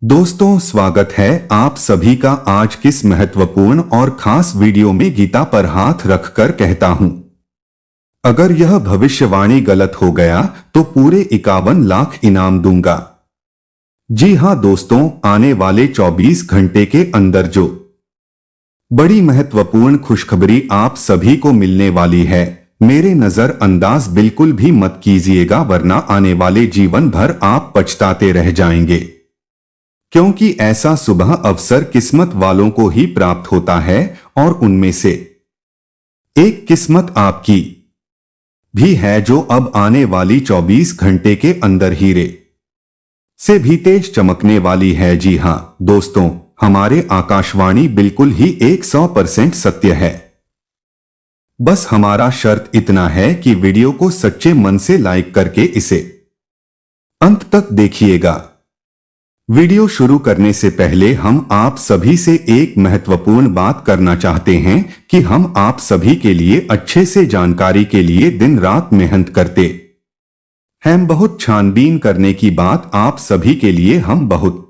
दोस्तों, स्वागत है आप सभी का आज किस महत्वपूर्ण और खास वीडियो में गीता पर हाथ रखकर कहता हूं, अगर यह भविष्यवाणी गलत हो गया तो पूरे 51 लाख इनाम दूंगा। जी हां दोस्तों, आने वाले 24 घंटे के अंदर जो बड़ी महत्वपूर्ण खुशखबरी आप सभी को मिलने वाली है, मेरे नजरअंदाज बिल्कुल भी मत कीजिएगा, वरना आने वाले जीवन भर आप पछताते रह जाएंगे। क्योंकि ऐसा सुबह अवसर किस्मत वालों को ही प्राप्त होता है और उनमें से एक किस्मत आपकी भी है, जो अब आने वाली 24 घंटे के अंदर हीरे से भी तेज चमकने वाली है। जी हां दोस्तों, हमारे आकाशवाणी बिल्कुल ही 100% सत्य है। बस हमारा शर्त इतना है कि वीडियो को सच्चे मन से लाइक करके इसे अंत तक देखिएगा। वीडियो शुरू करने से पहले हम आप सभी से एक महत्वपूर्ण बात करना चाहते हैं कि हम आप सभी के लिए अच्छे से जानकारी के लिए दिन रात मेहनत करते हैं। बहुत छानबीन करने की बात आप सभी के लिए हम बहुत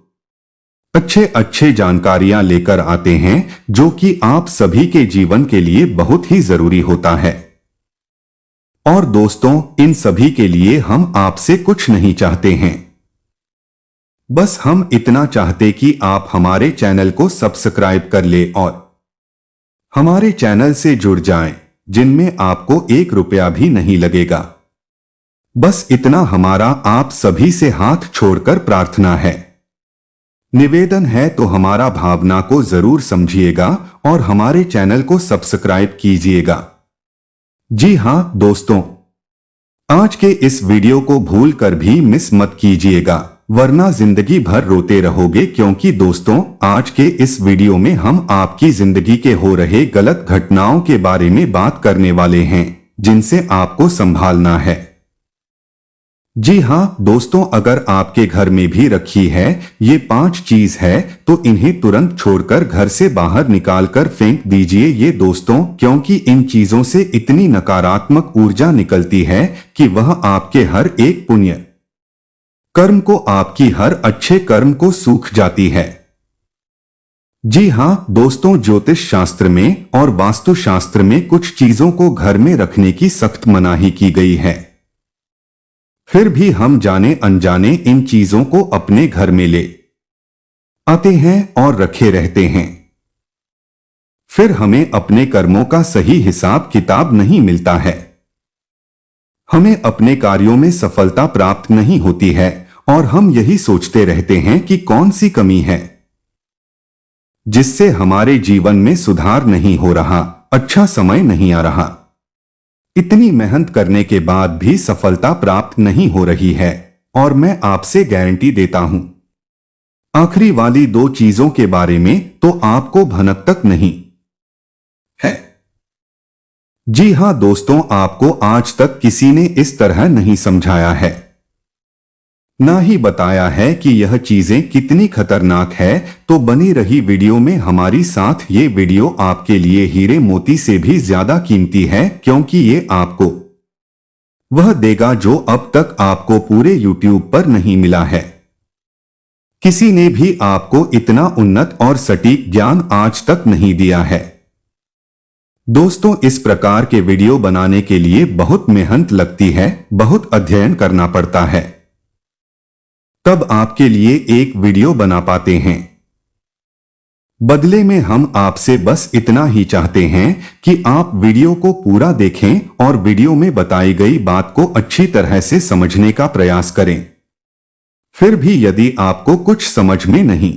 अच्छे जानकारियां लेकर आते हैं, जो कि आप सभी के जीवन के लिए बहुत ही जरूरी होता है। और दोस्तों, इन सभी के लिए हम आपसे कुछ नहीं चाहते हैं, बस हम इतना चाहते कि आप हमारे चैनल को सब्सक्राइब कर ले और हमारे चैनल से जुड़ जाएं, जिनमें आपको 1 रुपया भी नहीं लगेगा। बस इतना हमारा आप सभी से हाथ छोड़कर प्रार्थना है, निवेदन है, तो हमारा भावना को जरूर समझिएगा और हमारे चैनल को सब्सक्राइब कीजिएगा। जी हां दोस्तों, आज के इस वीडियो को भूल कर भी मिस मत कीजिएगा, वरना जिंदगी भर रोते रहोगे। क्योंकि दोस्तों, आज के इस वीडियो में हम आपकी जिंदगी के हो रहे गलत घटनाओं के बारे में बात करने वाले हैं, जिनसे आपको संभालना है। जी हां दोस्तों, अगर आपके घर में भी रखी है ये 5 चीज है, तो इन्हें तुरंत छोड़कर घर से बाहर निकालकर फेंक दीजिए ये दोस्तों, क्योंकि इन चीजों से इतनी नकारात्मक ऊर्जा निकलती है कि वह आपके हर एक पुण्य कर्म को, आपकी हर अच्छे कर्म को सूख जाती है। जी हां दोस्तों, ज्योतिष शास्त्र में और वास्तु शास्त्र में कुछ चीजों को घर में रखने की सख्त मनाही की गई है। फिर भी हम जाने अनजाने इन चीजों को अपने घर में ले आते हैं और रखे रहते हैं। फिर हमें अपने कर्मों का सही हिसाब किताब नहीं मिलता है, हमें अपने कार्यों में सफलता प्राप्त नहीं होती है और हम यही सोचते रहते हैं कि कौन सी कमी है जिससे हमारे जीवन में सुधार नहीं हो रहा, अच्छा समय नहीं आ रहा। इतनी मेहनत करने के बाद भी सफलता प्राप्त नहीं हो रही है, और मैं आपसे गारंटी देता हूं, आखिरी वाली 2 चीजों के बारे में तो आपको भनक तक नहीं है। जी हां दोस्तों, आपको आज तक किसी ने इस तरह नहीं समझाया है, ना ही बताया है कि यह चीजें कितनी खतरनाक है। तो बनी रही वीडियो में हमारी साथ, ये वीडियो आपके लिए हीरे मोती से भी ज्यादा कीमती है, क्योंकि ये आपको वह देगा जो अब तक आपको पूरे YouTube पर नहीं मिला है। किसी ने भी आपको इतना उन्नत और सटीक ज्ञान आज तक नहीं दिया है। दोस्तों, इस प्रकार के वीडियो बनाने के लिए बहुत मेहनत लगती है, बहुत अध्ययन करना पड़ता है, तब आपके लिए एक वीडियो बना पाते हैं। बदले में हम आपसे बस इतना ही चाहते हैं कि आप वीडियो को पूरा देखें और वीडियो में बताई गई बात को अच्छी तरह से समझने का प्रयास करें। फिर भी यदि आपको कुछ समझ में नहीं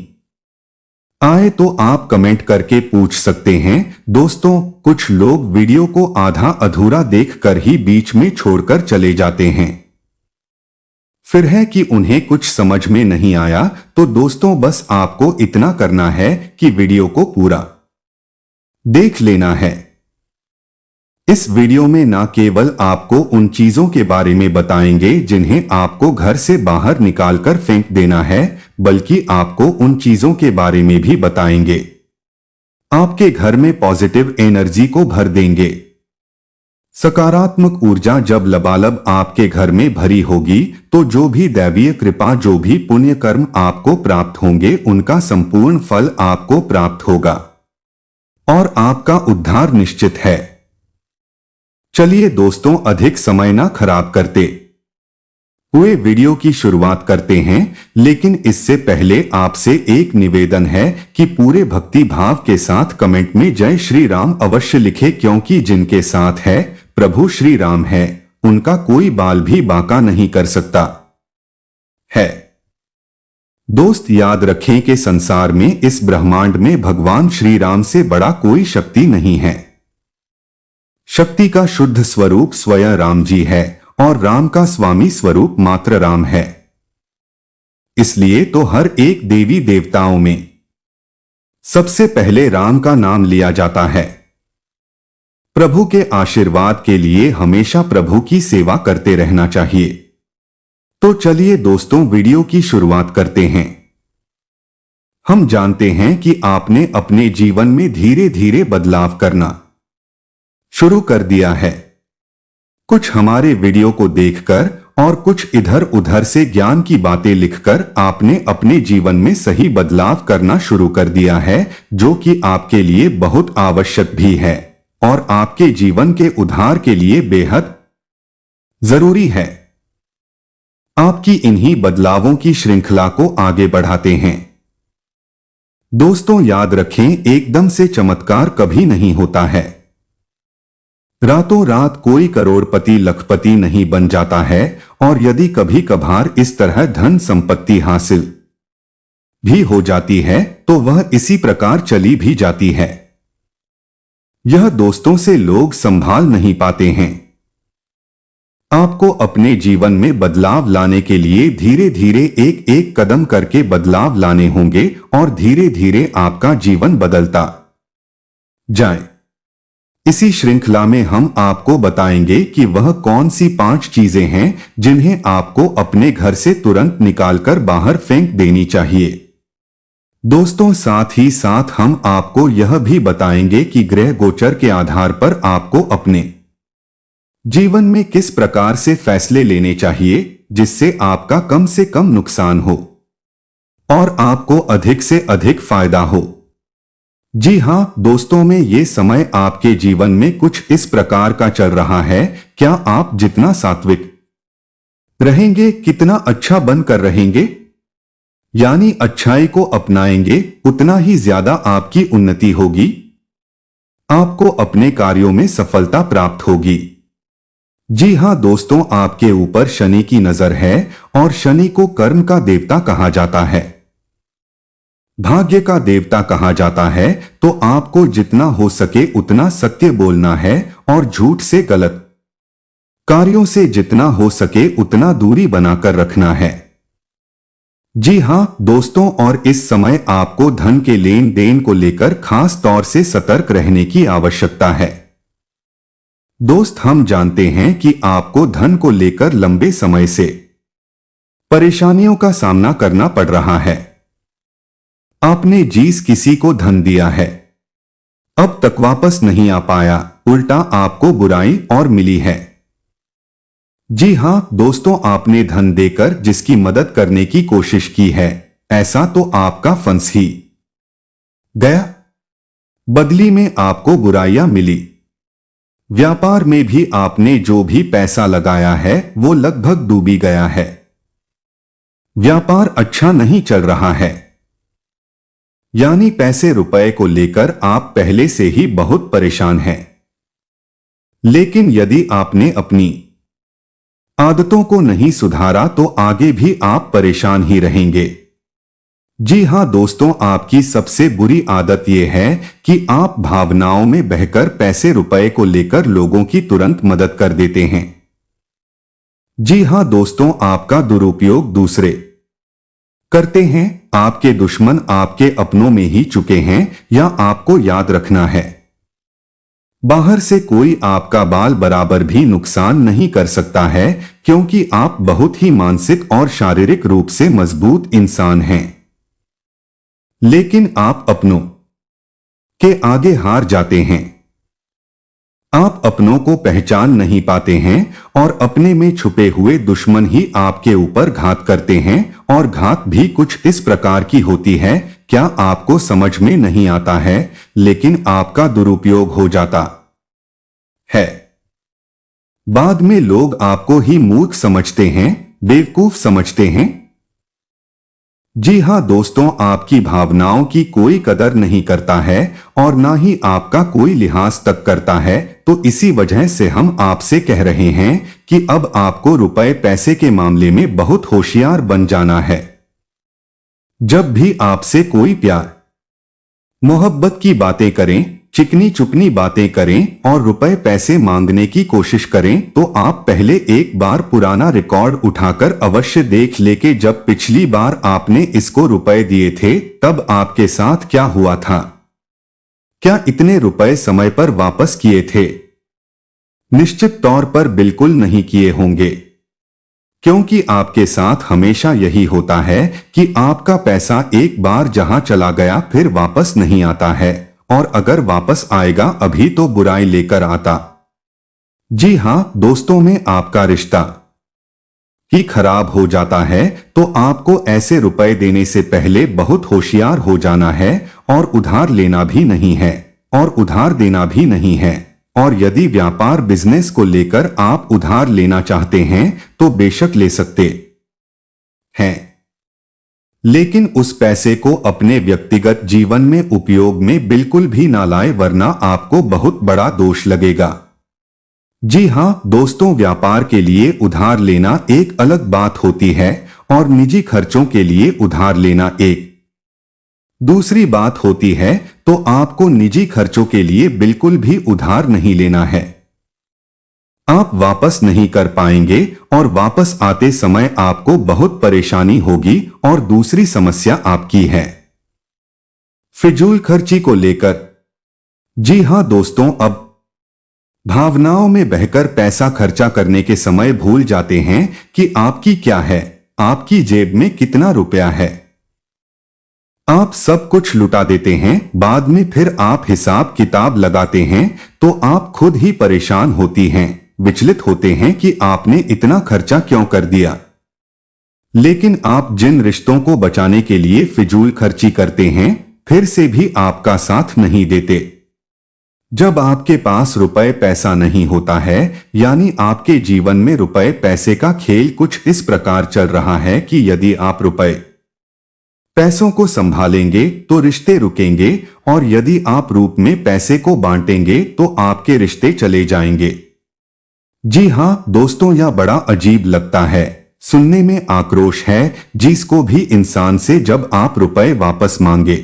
आए तो आप कमेंट करके पूछ सकते हैं। दोस्तों, कुछ लोग वीडियो को आधा अधूरा देखकर ही बीच में छोड़कर चले जाते हैं, फिर है कि उन्हें कुछ समझ में नहीं आया। तो दोस्तों, बस आपको इतना करना है कि वीडियो को पूरा देख लेना है। इस वीडियो में ना केवल आपको उन चीजों के बारे में बताएंगे जिन्हें आपको घर से बाहर निकालकर फेंक देना है, बल्कि आपको उन चीजों के बारे में भी बताएंगे आपके घर में पॉजिटिव एनर्जी को भर देंगे। सकारात्मक ऊर्जा जब लबालब आपके घर में भरी होगी तो जो भी दैवीय कृपा, जो भी पुण्य कर्म आपको प्राप्त होंगे, उनका संपूर्ण फल आपको प्राप्त होगा और आपका उद्धार निश्चित है। चलिए दोस्तों, अधिक समय ना खराब करते हुए वीडियो की शुरुआत करते हैं, लेकिन इससे पहले आपसे एक निवेदन है कि पूरे भक्ति भाव के साथ कमेंट में जय श्री राम अवश्य लिखें, क्योंकि जिनके साथ है प्रभु श्री राम है, उनका कोई बाल भी बांका नहीं कर सकता है। दोस्त, याद रखें कि संसार में, इस ब्रह्मांड में भगवान श्री राम से बड़ा कोई शक्ति नहीं है। शक्ति का शुद्ध स्वरूप स्वयं राम जी है और राम का स्वामी स्वरूप मात्र राम है। इसलिए तो हर एक देवी देवताओं में सबसे पहले राम का नाम लिया जाता है। प्रभु के आशीर्वाद के लिए हमेशा प्रभु की सेवा करते रहना चाहिए। तो चलिए दोस्तों, वीडियो की शुरुआत करते हैं। हम जानते हैं कि आपने अपने जीवन में धीरे धीरे बदलाव करना शुरू कर दिया है। कुछ हमारे वीडियो को देखकर और कुछ इधर उधर से ज्ञान की बातें लिखकर आपने अपने जीवन में सही बदलाव करना शुरू कर दिया है, जो कि आपके लिए बहुत आवश्यक भी है और आपके जीवन के उद्धार के लिए बेहद जरूरी है। आपकी इन्हीं बदलावों की श्रृंखला को आगे बढ़ाते हैं। दोस्तों, याद रखें, एकदम से चमत्कार कभी नहीं होता है। रातों रात कोई करोड़पति लखपति नहीं बन जाता है, और यदि कभी कभार इस तरह धन संपत्ति हासिल भी हो जाती है तो वह इसी प्रकार चली भी जाती है। यह दोस्तों से लोग संभाल नहीं पाते हैं। आपको अपने जीवन में बदलाव लाने के लिए धीरे धीरे एक एक कदम करके बदलाव लाने होंगे और धीरे धीरे आपका जीवन बदलता जाए। इसी श्रृंखला में हम आपको बताएंगे कि वह कौन सी 5 चीजें हैं जिन्हें आपको अपने घर से तुरंत निकालकर बाहर फेंक देनी चाहिए। दोस्तों, साथ ही साथ हम आपको यह भी बताएंगे कि ग्रह गोचर के आधार पर आपको अपने जीवन में किस प्रकार से फैसले लेने चाहिए जिससे आपका कम से कम नुकसान हो और आपको अधिक से अधिक फायदा हो। जी हां दोस्तों, में ये समय आपके जीवन में कुछ इस प्रकार का चल रहा है। क्या आप जितना सात्विक रहेंगे, कितना अच्छा बनकर रहेंगे, यानी अच्छाई को अपनाएंगे, उतना ही ज्यादा आपकी उन्नति होगी, आपको अपने कार्यों में सफलता प्राप्त होगी। जी हां दोस्तों, आपके ऊपर शनि की नजर है और शनि को कर्म का देवता कहा जाता है, भाग्य का देवता कहा जाता है। तो आपको जितना हो सके उतना सत्य बोलना है और झूठ से, गलत कार्यों से जितना हो सके उतना दूरी बनाकर रखना है। जी हां दोस्तों, और इस समय आपको धन के लेन देन को लेकर खास तौर से सतर्क रहने की आवश्यकता है। दोस्त, हम जानते हैं कि आपको धन को लेकर लंबे समय से परेशानियों का सामना करना पड़ रहा है। आपने जिस किसी को धन दिया है, अब तक वापस नहीं आ पाया, उल्टा आपको बुराई और मिली है। जी हां दोस्तों, आपने धन देकर जिसकी मदद करने की कोशिश की है, ऐसा तो आपका फंस ही गया, बदली में आपको बुराइयां मिली। व्यापार में भी आपने जो भी पैसा लगाया है वो लगभग डूबी गया है। व्यापार अच्छा नहीं चल रहा है, यानी पैसे रुपए को लेकर आप पहले से ही बहुत परेशान हैं। लेकिन यदि आपने अपनी आदतों को नहीं सुधारा तो आगे भी आप परेशान ही रहेंगे। जी हां दोस्तों, आपकी सबसे बुरी आदत यह है कि आप भावनाओं में बहकर पैसे रुपए को लेकर लोगों की तुरंत मदद कर देते हैं। जी हां दोस्तों, आपका दुरुपयोग दूसरे करते हैं। आपके दुश्मन आपके अपनों में ही चुके हैं, या आपको याद रखना है, बाहर से कोई आपका बाल बराबर भी नुकसान नहीं कर सकता है, क्योंकि आप बहुत ही मानसिक और शारीरिक रूप से मजबूत इंसान हैं। लेकिन आप अपनों के आगे हार जाते हैं। आप अपनों को पहचान नहीं पाते हैं और अपने में छुपे हुए दुश्मन ही आपके ऊपर घात करते हैं, और घात भी कुछ इस प्रकार की होती है, क्या आपको समझ में नहीं आता है, लेकिन आपका दुरुपयोग हो जाता है। बाद में लोग आपको ही मूर्ख समझते हैं, बेवकूफ समझते हैं। जी हाँ दोस्तों, आपकी भावनाओं की कोई कदर नहीं करता है और ना ही आपका कोई लिहाज तक करता है। तो इसी वजह से हम आपसे कह रहे हैं कि अब आपको रुपए पैसे के मामले में बहुत होशियार बन जाना है। जब भी आपसे कोई प्यार मोहब्बत की बातें करें, चिकनी चुपनी बातें करें और रुपए पैसे मांगने की कोशिश करें, तो आप पहले एक बार पुराना रिकॉर्ड उठाकर अवश्य देख ले कि जब पिछली बार आपने इसको रुपए दिए थे तब आपके साथ क्या हुआ था। क्या इतने रुपए समय पर वापस किए थे? निश्चित तौर पर बिल्कुल नहीं किए होंगे, क्योंकि आपके साथ हमेशा यही होता है कि आपका पैसा एक बार जहां चला गया फिर वापस नहीं आता है, और अगर वापस आएगा अभी तो बुराई लेकर आता। जी हां दोस्तों, में आपका रिश्ता ही खराब हो जाता है, तो आपको ऐसे रुपए देने से पहले बहुत होशियार हो जाना है, और उधार लेना भी नहीं है और उधार देना भी नहीं है। और यदि व्यापार बिजनेस को लेकर आप उधार लेना चाहते हैं तो बेशक ले सकते हैं, लेकिन उस पैसे को अपने व्यक्तिगत जीवन में उपयोग में बिल्कुल भी ना लाए, वरना आपको बहुत बड़ा दोष लगेगा। जी हां दोस्तों, व्यापार के लिए उधार लेना एक अलग बात होती है और निजी खर्चों के लिए उधार लेना एक दूसरी बात होती है। तो आपको निजी खर्चों के लिए बिल्कुल भी उधार नहीं लेना है। आप वापस नहीं कर पाएंगे और वापस आते समय आपको बहुत परेशानी होगी। और दूसरी समस्या आपकी है फिजूल खर्ची को लेकर। जी हां दोस्तों, अब भावनाओं में बहकर पैसा खर्चा करने के समय भूल जाते हैं कि आपकी क्या है, आपकी जेब में कितना रुपया है। आप सब कुछ लुटा देते हैं, बाद में फिर आप हिसाब किताब लगाते हैं तो आप खुद ही परेशान होती हैं, विचलित होते हैं कि आपने इतना खर्चा क्यों कर दिया। लेकिन आप जिन रिश्तों को बचाने के लिए फिजूल खर्ची करते हैं, फिर से भी आपका साथ नहीं देते। जब आपके पास रुपए पैसा नहीं होता है, यानी आपके जीवन में रुपए पैसे का खेल कुछ इस प्रकार चल रहा है कि यदि आप रुपए पैसों को संभालेंगे तो रिश्ते रुकेंगे, और यदि आप रूप में पैसे को बांटेंगे तो आपके रिश्ते चले जाएंगे। जी हां दोस्तों, यह बड़ा अजीब लगता है, सुनने में आक्रोश है जिसको भी इंसान से जब आप रुपए वापस मांगे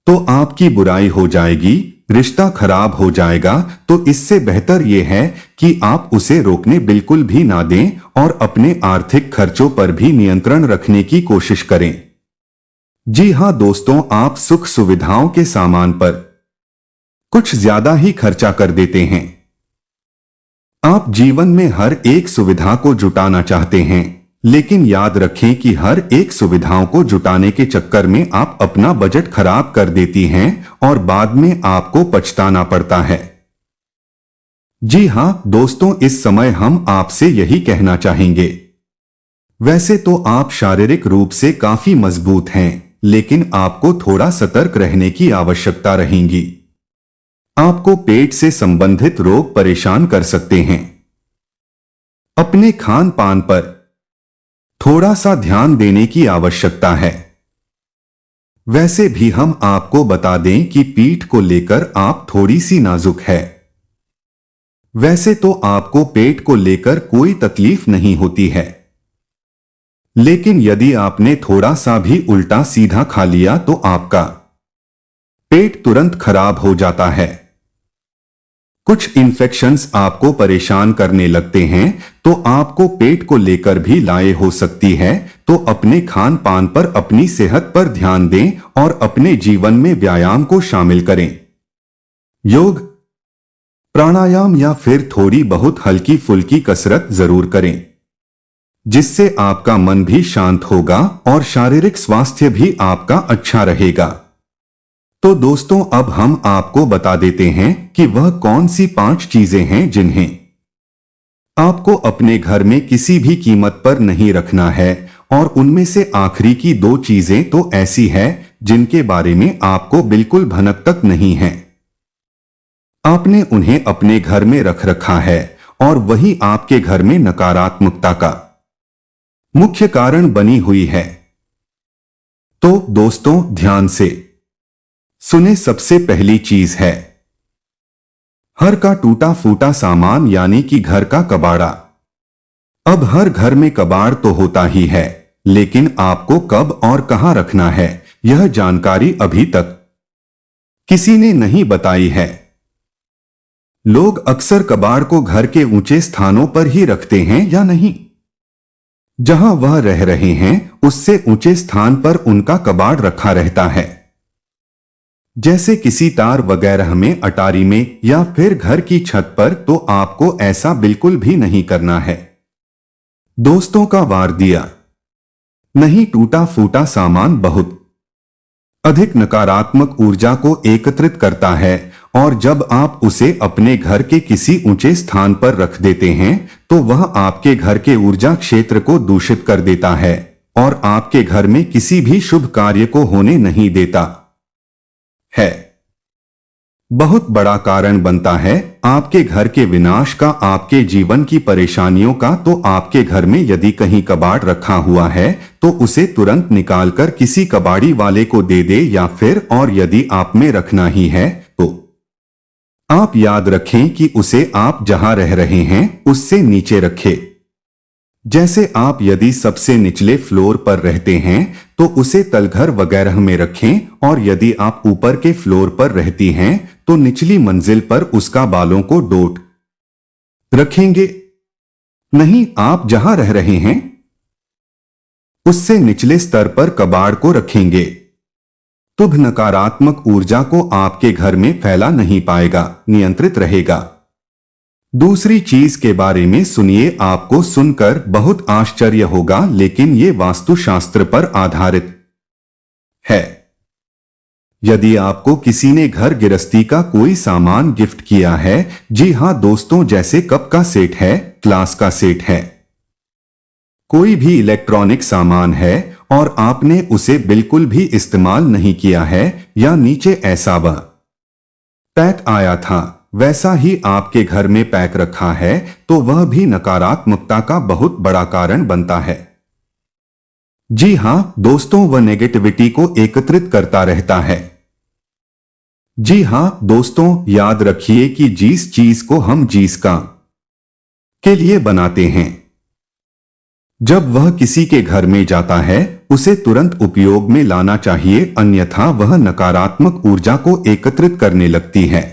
तो आपकी बुराई हो जाएगी, रिश्ता खराब हो जाएगा। तो इससे बेहतर यह है कि आप उसे रोकने बिल्कुल भी ना दें और अपने आर्थिक खर्चों पर भी नियंत्रण रखने की कोशिश करें। जी हां दोस्तों, आप सुख सुविधाओं के सामान पर कुछ ज्यादा ही खर्चा कर देते हैं। आप जीवन में हर एक सुविधा को जुटाना चाहते हैं, लेकिन याद रखें कि हर एक सुविधाओं को जुटाने के चक्कर में आप अपना बजट खराब कर देती हैं और बाद में आपको पछताना पड़ता है। जी हां दोस्तों, इस समय हम आपसे यही कहना चाहेंगे। वैसे तो आप शारीरिक रूप से काफी मजबूत हैं, लेकिन आपको थोड़ा सतर्क रहने की आवश्यकता रहेगी। आपको पेट से संबंधित रोग परेशान कर सकते हैं। अपने खान पान पर थोड़ा सा ध्यान देने की आवश्यकता है। वैसे भी हम आपको बता दें कि पीठ को लेकर आप थोड़ी सी नाजुक है। वैसे तो आपको पेट को लेकर कोई तकलीफ नहीं होती है, लेकिन यदि आपने थोड़ा सा भी उल्टा सीधा खा लिया तो आपका पेट तुरंत खराब हो जाता है। कुछ इन्फेक्शंस आपको परेशान करने लगते हैं, तो आपको पेट को लेकर भी लाए हो सकती है। तो अपने खान पान पर, अपनी सेहत पर ध्यान दें और अपने जीवन में व्यायाम को शामिल करें। योग, प्राणायाम या फिर थोड़ी बहुत हल्की फुल्की कसरत जरूर करें, जिससे आपका मन भी शांत होगा और शारीरिक स्वास्थ्य भी आपका अच्छा रहेगा। तो दोस्तों अब हम आपको बता देते हैं कि वह कौन सी 5 चीजें हैं जिन्हें आपको अपने घर में किसी भी कीमत पर नहीं रखना है। और उनमें से आखिरी की 2 चीजें तो ऐसी है जिनके बारे में आपको बिल्कुल भनक तक नहीं है। आपने उन्हें अपने घर में रख रखा है और वही आपके घर में नकारात्मकता का मुख्य कारण बनी हुई है। तो दोस्तों ध्यान से सुने, सबसे पहली चीज है हर का टूटा फूटा सामान, यानी कि घर का कबाड़ा। अब हर घर में कबाड़ तो होता ही है, लेकिन आपको कब और कहां रखना है यह जानकारी अभी तक किसी ने नहीं बताई है। लोग अक्सर कबाड़ को घर के ऊंचे स्थानों पर ही रखते हैं या नहीं, जहां वह रह रहे हैं उससे ऊंचे स्थान पर उनका कबाड़ रखा रहता है, जैसे किसी तार वगैरह में, अटारी में या फिर घर की छत पर। तो आपको ऐसा बिल्कुल भी नहीं करना है। दोस्तों का वार दिया नहीं टूटा फूटा सामान बहुत अधिक नकारात्मक ऊर्जा को एकत्रित करता है, और जब आप उसे अपने घर के किसी ऊंचे स्थान पर रख देते हैं तो वह आपके घर के ऊर्जा क्षेत्र को दूषित कर देता है और आपके घर में किसी भी शुभ कार्य को होने नहीं देता है। बहुत बड़ा कारण बनता है आपके घर के विनाश का, आपके जीवन की परेशानियों का। तो आपके घर में यदि कहीं कबाड़ रखा हुआ है तो उसे तुरंत निकालकर किसी कबाड़ी वाले को दे दे, या फिर और यदि आप में रखना ही है तो आप याद रखें कि उसे आप जहां रह रहे हैं उससे नीचे रखें। जैसे आप यदि सबसे निचले फ्लोर पर रहते हैं तो उसे तलघर वगैरह में रखें, और यदि आप ऊपर के फ्लोर पर रहती हैं तो निचली मंजिल पर उसका बालों को डोट रखेंगे। नहीं, आप जहां रह रहे हैं उससे निचले स्तर पर कबाड़ को रखेंगे। शुभ नकारात्मक ऊर्जा को आपके घर में फैला नहीं पाएगा, नियंत्रित रहेगा। दूसरी चीज के बारे में सुनिए, आपको सुनकर बहुत आश्चर्य होगा, लेकिन ये वास्तुशास्त्र पर आधारित है। यदि आपको किसी ने घर गृहस्थी का कोई सामान गिफ्ट किया है, जी हां दोस्तों, जैसे कप का सेट है, ग्लास का सेट है, कोई भी इलेक्ट्रॉनिक सामान है और आपने उसे बिल्कुल भी इस्तेमाल नहीं किया है, या नीचे ऐसा वह पैक आया था वैसा ही आपके घर में पैक रखा है, तो वह भी नकारात्मकता का बहुत बड़ा कारण बनता है। जी हां दोस्तों, वह नेगेटिविटी को एकत्रित करता रहता है। जी हां दोस्तों, याद रखिए कि जिस चीज को हम जिस काम के लिए बनाते हैं, जब वह किसी के घर में जाता है उसे तुरंत उपयोग में लाना चाहिए, अन्यथा वह नकारात्मक ऊर्जा को एकत्रित करने लगती है।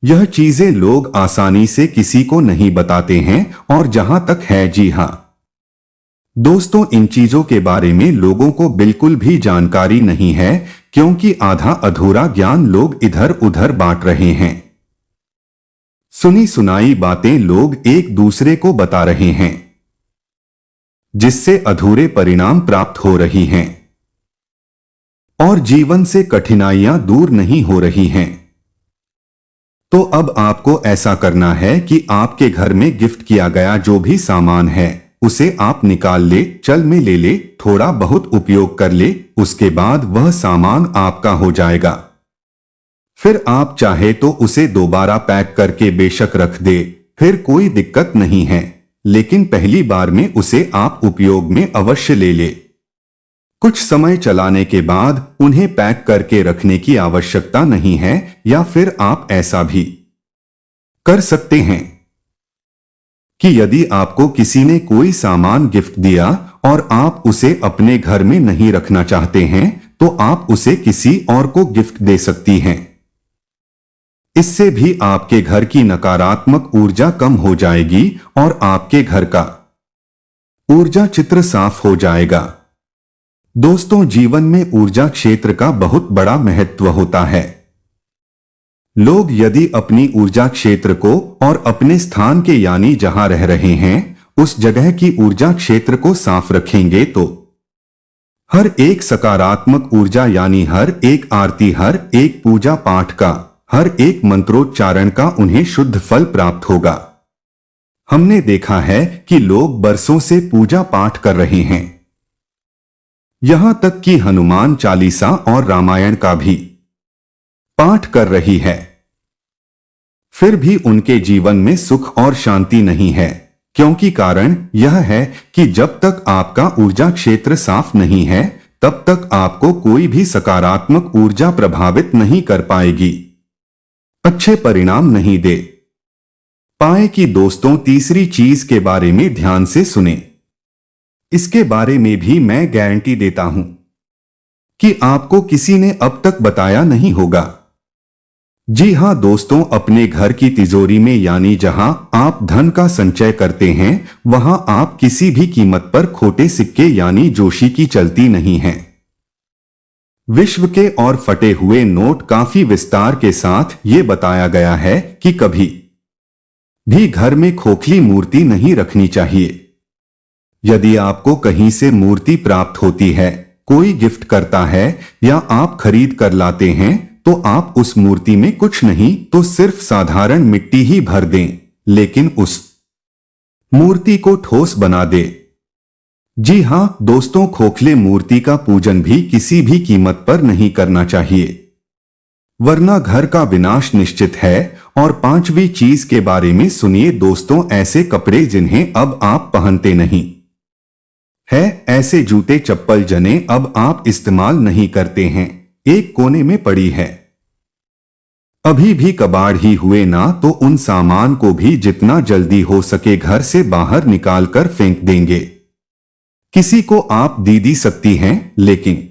यह चीजें लोग आसानी से किसी को नहीं बताते हैं, और जहां तक है, जी हां दोस्तों, इन चीजों के बारे में लोगों को बिल्कुल भी जानकारी नहीं है, क्योंकि आधा अधूरा ज्ञान लोग इधर उधर बांट रहे हैं। सुनी सुनाई बातें लोग एक दूसरे को बता रहे हैं, जिससे अधूरे परिणाम प्राप्त हो रही हैं और जीवन से कठिनाइयां दूर नहीं हो रही हैं। तो अब आपको ऐसा करना है कि आपके घर में गिफ्ट किया गया जो भी सामान है उसे आप निकाल ले, चल में ले ले, थोड़ा बहुत उपयोग कर ले, उसके बाद वह सामान आपका हो जाएगा। फिर आप चाहे तो उसे दोबारा पैक करके बेशक रख दे, फिर कोई दिक्कत नहीं है, लेकिन पहली बार में उसे आप उपयोग में अवश्य ले ले। कुछ समय चलाने के बाद उन्हें पैक करके रखने की आवश्यकता नहीं है, या फिर आप ऐसा भी कर सकते हैं कि यदि आपको किसी ने कोई सामान गिफ्ट दिया और आप उसे अपने घर में नहीं रखना चाहते हैं, तो आप उसे किसी और को गिफ्ट दे सकती हैं। इससे भी आपके घर की नकारात्मक ऊर्जा कम हो जाएगी और आपके घर का ऊर्जा चित्र साफ हो जाएगा। दोस्तों, जीवन में ऊर्जा क्षेत्र का बहुत बड़ा महत्व होता है। लोग यदि अपनी ऊर्जा क्षेत्र को और अपने स्थान के यानी जहां रह रहे हैं उस जगह की ऊर्जा क्षेत्र को साफ रखेंगे तो हर एक सकारात्मक ऊर्जा यानी हर एक आरती, हर एक पूजा पाठ का, हर एक मंत्रोच्चारण का उन्हें शुद्ध फल प्राप्त होगा। हमने देखा है कि लोग बरसों से पूजा पाठ कर रहे हैं, यहां तक कि हनुमान चालीसा और रामायण का भी पाठ कर रही है, फिर भी उनके जीवन में सुख और शांति नहीं है, क्योंकि कारण यह है कि जब तक आपका ऊर्जा क्षेत्र साफ नहीं है तब तक आपको कोई भी सकारात्मक ऊर्जा प्रभावित नहीं कर पाएगी, अच्छे परिणाम नहीं दे पाएगी। दोस्तों, तीसरी चीज के बारे में ध्यान से सुने। इसके बारे में भी मैं गारंटी देता हूं कि आपको किसी ने अब तक बताया नहीं होगा। जी हां दोस्तों, अपने घर की तिजोरी में यानी जहां आप धन का संचय करते हैं वहां आप किसी भी कीमत पर खोटे सिक्के यानी जोशी की चलती नहीं है। विश्व के और फटे हुए नोट काफी विस्तार के साथ ये बताया गया है कि कभी भी घर में खोखली मूर्ति नहीं रखनी चाहिए। यदि आपको कहीं से मूर्ति प्राप्त होती है, कोई गिफ्ट करता है या आप खरीद कर लाते हैं तो आप उस मूर्ति में कुछ नहीं तो सिर्फ साधारण मिट्टी ही भर दें, लेकिन उस मूर्ति को ठोस बना दे। जी हां दोस्तों, खोखले मूर्ति का पूजन भी किसी भी कीमत पर नहीं करना चाहिए, वरना घर का विनाश निश्चित है। और पांचवी चीज के बारे में सुनिए दोस्तों, ऐसे कपड़े जिन्हें अब आप पहनते नहीं है, ऐसे जूते चप्पल जिन्हें अब आप इस्तेमाल नहीं करते हैं, एक कोने में पड़ी है, अभी भी कबाड़ ही हुए ना, तो उन सामान को भी जितना जल्दी हो सके घर से बाहर निकालकर फेंक देंगे। किसी को आप दे सकती हैं, लेकिन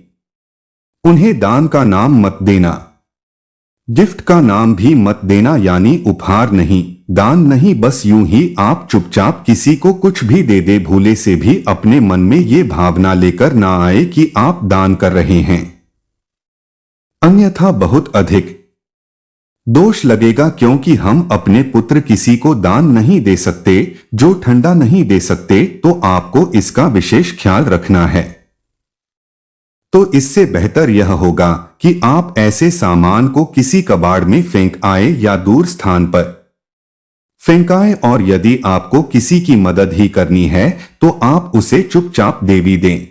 उन्हें दान का नाम मत देना, गिफ्ट का नाम भी मत देना, यानी उपहार नहीं, दान नहीं, बस यूं ही आप चुपचाप किसी को कुछ भी दे दे, भूले से भी अपने मन में ये भावना लेकर ना आए कि आप दान कर रहे हैं, अन्यथा बहुत अधिक दोष लगेगा। क्योंकि हम अपने पुत्र किसी को दान नहीं दे सकते जो ठंडा नहीं दे सकते, तो आपको इसका विशेष ख्याल रखना है। तो इससे बेहतर यह होगा कि आप ऐसे सामान को किसी कबाड़ में फेंक आए या दूर स्थान पर फेंकाएं, और यदि आपको किसी की मदद ही करनी है तो आप उसे चुपचाप दे भी दें,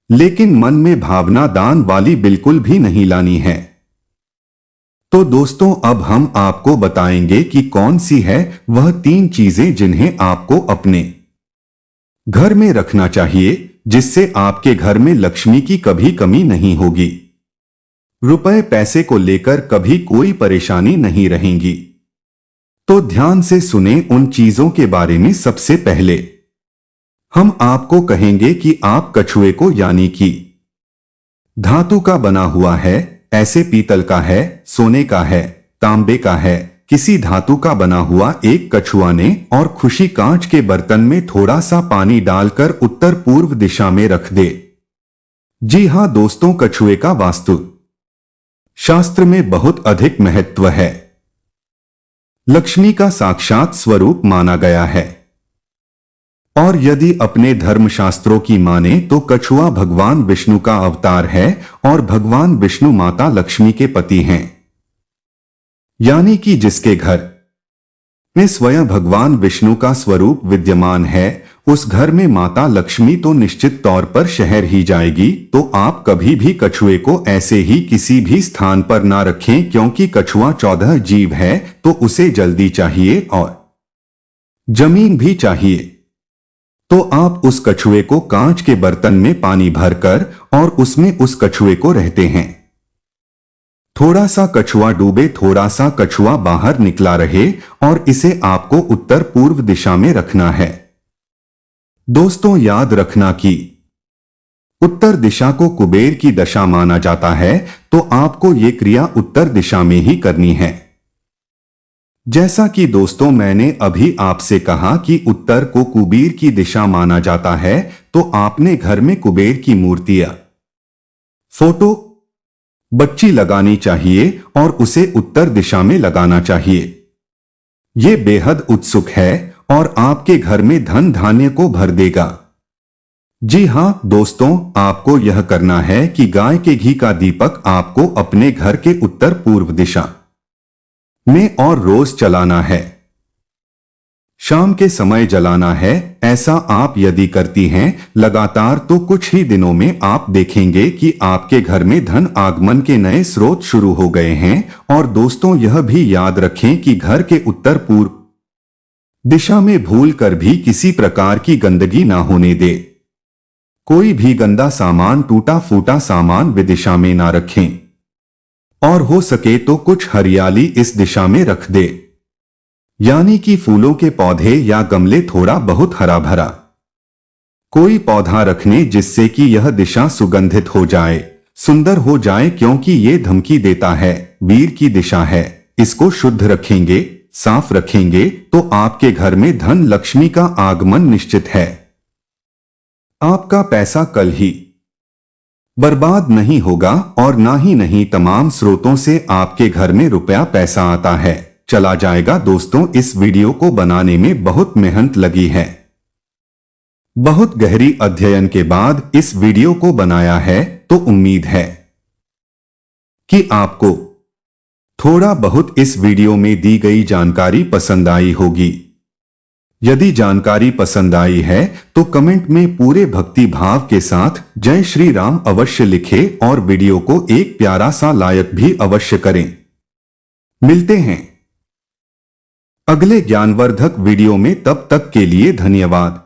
लेकिन मन में भावना दान वाली बिल्कुल भी नहीं लानी है। तो दोस्तों, अब हम आपको बताएंगे कि कौन सी है वह 3 चीजें जिन्हें आपको अपने घर में रखना चाहिए, जिससे आपके घर में लक्ष्मी की कभी कमी नहीं होगी, रुपए पैसे को लेकर कभी कोई परेशानी नहीं रहेगी। तो ध्यान से सुने उन चीजों के बारे में। सबसे पहले हम आपको कहेंगे कि आप कछुए को, यानी कि धातु का बना हुआ है, ऐसे पीतल का है, सोने का है, तांबे का है, किसी धातु का बना हुआ एक कछुआ ने और खुशी कांच के बर्तन में थोड़ा सा पानी डालकर उत्तर पूर्व दिशा में रख दे। जी हां दोस्तों, कछुए का वास्तु शास्त्र में बहुत अधिक महत्व है, लक्ष्मी का साक्षात स्वरूप माना गया है। और यदि अपने धर्मशास्त्रों की माने तो कछुआ भगवान विष्णु का अवतार है और भगवान विष्णु माता लक्ष्मी के पति हैं, यानी कि जिसके घर में स्वयं भगवान विष्णु का स्वरूप विद्यमान है, उस घर में माता लक्ष्मी तो निश्चित तौर पर शहर ही जाएगी। तो आप कभी भी कछुए को ऐसे ही किसी भी स्थान पर ना रखें, क्योंकि कछुआ 14 जीव है, तो उसे जल्दी चाहिए और जमीन भी चाहिए। तो आप उस कछुए को कांच के बर्तन में पानी भरकर और उसमें उस कछुए को रहते हैं। थोड़ा सा कछुआ डूबे, थोड़ा सा कछुआ बाहर निकला रहे, और इसे आपको उत्तर पूर्व दिशा में रखना है। दोस्तों, याद रखना कि उत्तर दिशा को कुबेर की दशा माना जाता है, तो आपको ये क्रिया उत्तर दिशा में ही करनी है। जैसा कि दोस्तों मैंने अभी आपसे कहा कि उत्तर को कुबेर की दिशा माना जाता है, तो आपने घर में कुबेर की मूर्तियां, फोटो, बच्ची लगानी चाहिए और उसे उत्तर दिशा में लगाना चाहिए। ये बेहद उत्सुक है और आपके घर में धन धान्य को भर देगा। जी हाँ दोस्तों, आपको यह करना है कि गाय के घी का दीपक आपको अपने घर के उत्तर पूर्व दिशा में और रोज चलाना है। शाम के समय जलाना है। ऐसा आप यदि करती हैं लगातार तो कुछ ही दिनों में आप देखेंगे कि आपके घर में धन आगमन के नए स्रोत शुरू हो गए हैं। और दोस्तों, यह भी याद रखें कि घर के उत्तर पूर्व दिशा में भूल कर भी किसी प्रकार की गंदगी ना होने दे। कोई भी गंदा सामान, टूटा फूटा सामान विदिशा में ना रखें और हो सके तो कुछ हरियाली इस दिशा में रख दे, यानी कि फूलों के पौधे या गमले, थोड़ा बहुत हरा भरा कोई पौधा रखने जिससे कि यह दिशा सुगंधित हो जाए, सुंदर हो जाए, क्योंकि ये धमकी देता है वीर की दिशा है। इसको शुद्ध रखेंगे, साफ रखेंगे तो आपके घर में धन लक्ष्मी का आगमन निश्चित है। आपका पैसा कल ही बर्बाद नहीं होगा और ना ही नहीं तमाम स्रोतों से आपके घर में रुपया पैसा आता है चला जाएगा। दोस्तों, इस वीडियो को बनाने में बहुत मेहनत लगी है। बहुत गहरी अध्ययन के बाद इस वीडियो को बनाया है, तो उम्मीद है कि आपको थोड़ा बहुत इस वीडियो में दी गई जानकारी पसंद आई होगी। यदि जानकारी पसंद आई है तो कमेंट में पूरे भक्ति भाव के साथ जय श्री राम अवश्य लिखें और वीडियो को एक प्यारा सा लाइक भी अवश्य करें। मिलते हैं अगले ज्ञानवर्धक वीडियो में, तब तक के लिए धन्यवाद।